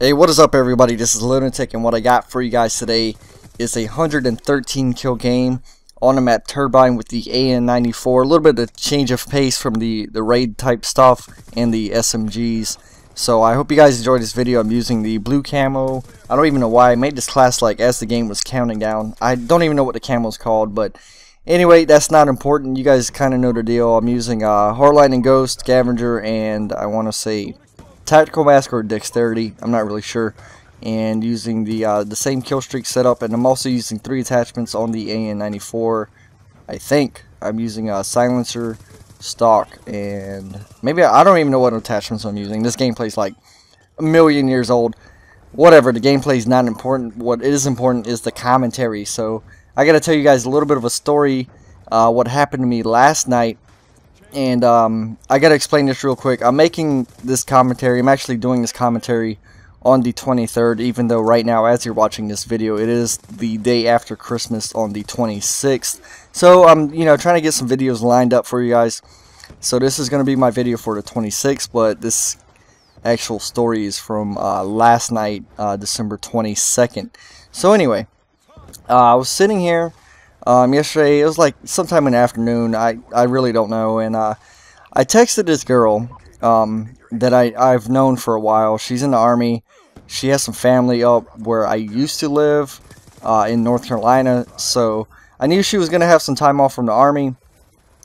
Hey, what is up everybody? This is Lunatic, and what I got for you guys today is a 113 kill game on the map Turbine with the AN-94. A little bit of change of pace from the raid type stuff and the SMGs. So I hope you guys enjoyed this video. I'm using the blue camo. I don't even know why I made this class like as the game was counting down. I don't even know what the camo is called, but anyway, that's not important. You guys kind of know the deal. I'm using Hardline and Ghost, Scavenger, and I want to say Tactical Mask or Dexterity, I'm not really sure, and using the same kill streak setup, and I'm also using 3 attachments on the AN-94. I think I'm using a silencer, stock, and maybe I don't even know what attachments I'm using. This gameplay's like a million years old. Whatever, the gameplay's not important. What is important is the commentary. So I gotta tell you guys a little bit of a story, what happened to me last night. And I gotta explain this real quick. I'm making this commentary. I'm actually doing this commentary on the 23rd, even though right now, as you're watching this video, it is the day after Christmas on the 26th. So I'm, trying to get some videos lined up for you guys. So this is gonna be my video for the 26th, but this actual story is from last night, December 22nd. So anyway, I was sitting here. Yesterday, it was like sometime in the afternoon, I really don't know, and I texted this girl that I've known for a while. She's in the Army. She has some family up where I used to live in North Carolina, so I knew she was going to have some time off from the Army,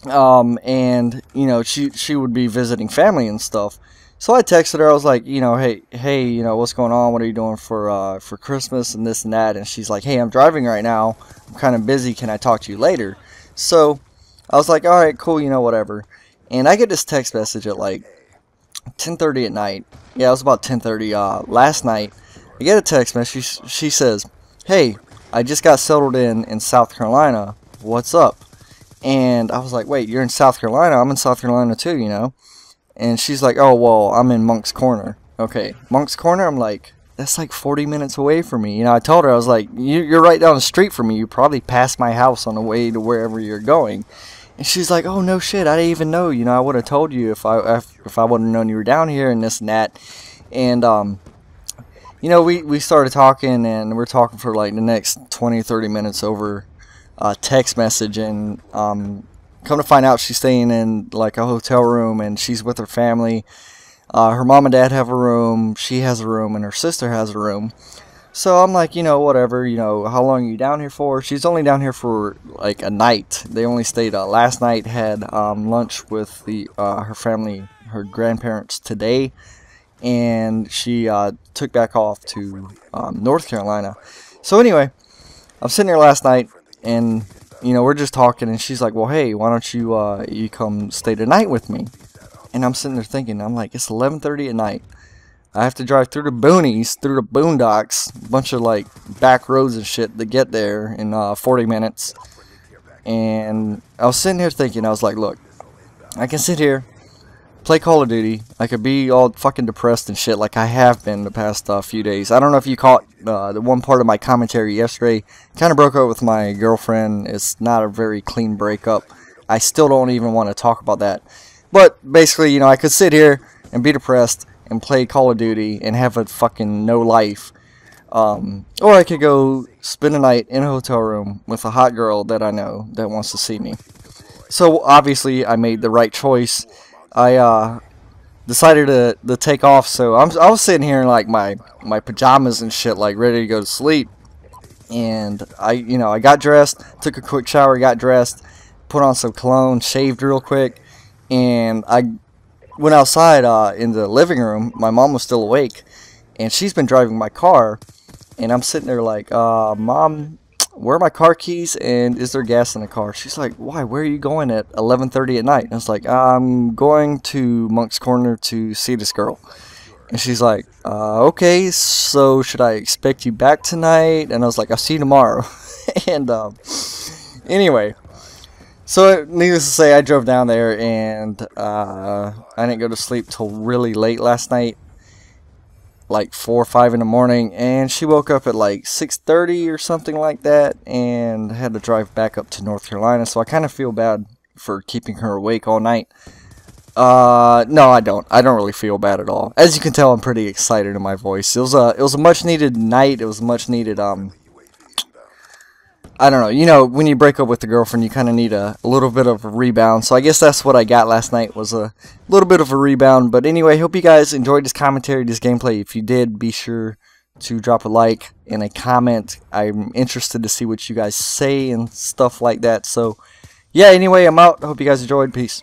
and, she would be visiting family and stuff. So I texted her. I was like, hey, what's going on? What are you doing for Christmas and this and that? And she's like, hey, I'm driving right now. I'm kind of busy. Can I talk to you later? So I was like, all right, cool, whatever. And I get this text message at like 10:30 at night. Yeah, it was about 10:30 last night. I get a text message. She says, hey, I just got settled in South Carolina. What's up? And I was like, wait, you're in South Carolina? I'm in South Carolina too, And she's like, oh, well, I'm in Monk's Corner. Okay, Monk's Corner? I'm like, that's like 40 minutes away from me. I told her, I was like, you're right down the street from me. You probably passed my house on the way to wherever you're going. And she's like, oh, no shit, I didn't even know. I would have told you if I would have known you were down here and this and that. And, we started talking, and we're talking for like the next 20, 30 minutes over text message. And, come to find out, she's staying in like a hotel room, and she's with her family. Her mom and dad have a room, she has a room, and her sister has a room. So I'm like, whatever, how long are you down here for? She's only down here for like a night. They only stayed last night, had lunch with her family, her grandparents today, and she took back off to North Carolina. So anyway, I'm sitting there last night, and we're just talking, and she's like, well, hey, why don't you come stay the night with me? And I'm sitting there thinking, I'm like, it's 11:30 at night. I have to drive through the boonies, through the boondocks, a bunch of like back roads and shit to get there in 40 minutes. And I was sitting here thinking, I was like, look, I can sit here, play Call of Duty. I could be all fucking depressed and shit like I have been the past few days. I don't know if you caught the one part of my commentary yesterday. Kind of broke up with my girlfriend. It's not a very clean breakup. I still don't even want to talk about that. But basically, I could sit here and be depressed and play Call of Duty and have a fucking no life. Or I could go spend a night in a hotel room with a hot girl that I know that wants to see me. So obviously I made the right choice. I decided to take off, so I was sitting here in like my pajamas and shit, like ready to go to sleep. And I got dressed, took a quick shower, got dressed, put on some cologne, shaved real quick, and I went outside in the living room. My mom was still awake, and she's been driving my car, and I'm sitting there like, Mom, where are my car keys, and is there gas in the car? She's like, why, where are you going at 11:30 at night? And I was like, I'm going to Monk's Corner to see this girl. And she's like, okay, so should I expect you back tonight? And I was like, I'll see you tomorrow. And anyway, so needless to say, I drove down there, and I didn't go to sleep till really late last night, like 4 or 5 in the morning, and she woke up at like 6:30 or something like that, and had to drive back up to North Carolina. So I kind of feel bad for keeping her awake all night. No, I don't. I don't really feel bad at all. As you can tell, I'm pretty excited in my voice. It was a much needed night. It was a much needed, I don't know. You know, when you break up with a girlfriend, you kind of need a little bit of a rebound. So I guess that's what I got last night, was a little bit of a rebound. But anyway, hope you guys enjoyed this commentary, this gameplay. If you did, be sure to drop a like and a comment. I'm interested to see what you guys say and stuff like that. So yeah, anyway, I'm out. Hope you guys enjoyed. Peace.